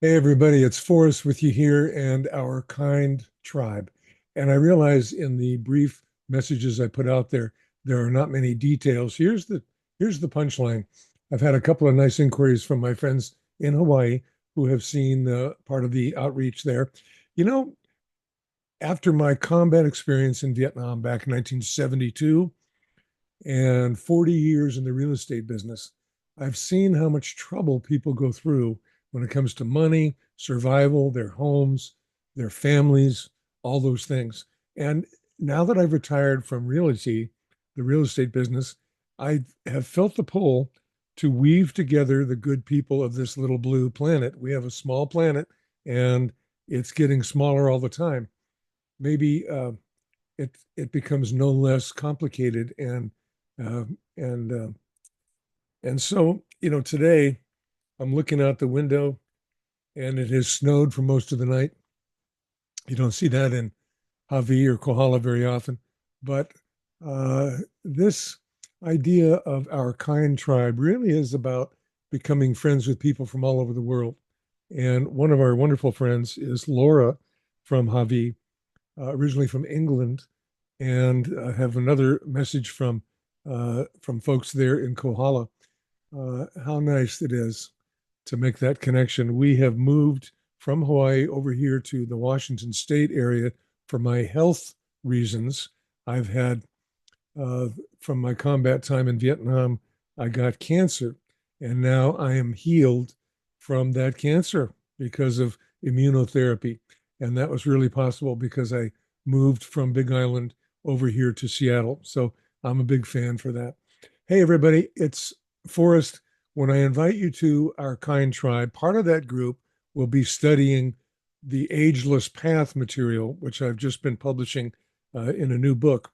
Hey everybody, it's Forrest with you here and our kind tribe. And I realize in the brief messages I put out there, there are not many details. Here's the punchline. I've had a couple of nice inquiries from my friends in Hawaii who have seen part of the outreach there. You know, after my combat experience in Vietnam back in 1972 and 40 years in the real estate business, I've seen how much trouble people go through when it comes to money, survival, their homes, their families, all those things. And now that I've retired from realty, the real estate business, I have felt the pull to weave together the good people of this little blue planet. We have a small planet and it's getting smaller all the time. Maybe it becomes no less complicated uh, and uh, and so today I'm looking out the window and it has snowed for most of the night. You don't see that in Hawaii or Kohala very often, but this idea of our kind tribe really is about becoming friends with people from all over the world. And one of our wonderful friends is Laura from Hawaii, originally from England, and have another message from folks there in Kohala. How nice it is to make that connection. We have moved from Hawaii over here to the Washington State area for my health reasons. I've had uh, from my combat time in Vietnam, I got cancer, and now I am healed from that cancer because of immunotherapy. And that was really possible because I moved from Big Island over here to Seattle. So I'm a big fan for that. Hey, everybody, it's Forrest. When I invite you to our kind tribe, part of that group will be studying the Ageless Path material, which I've just been publishing in a new book.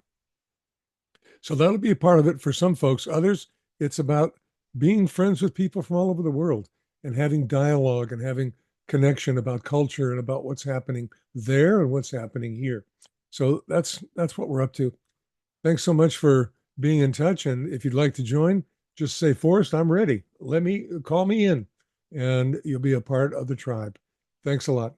So that'll be a part of it for some folks. Others, it's about being friends with people from all over the world and having dialogue and having connection about culture and about what's happening there and what's happening here. So that's what we're up to. Thanks so much for being in touch. And if you'd like to join, just say, Forrest, I'm ready. Let me call me in and you'll be a part of the tribe. Thanks a lot.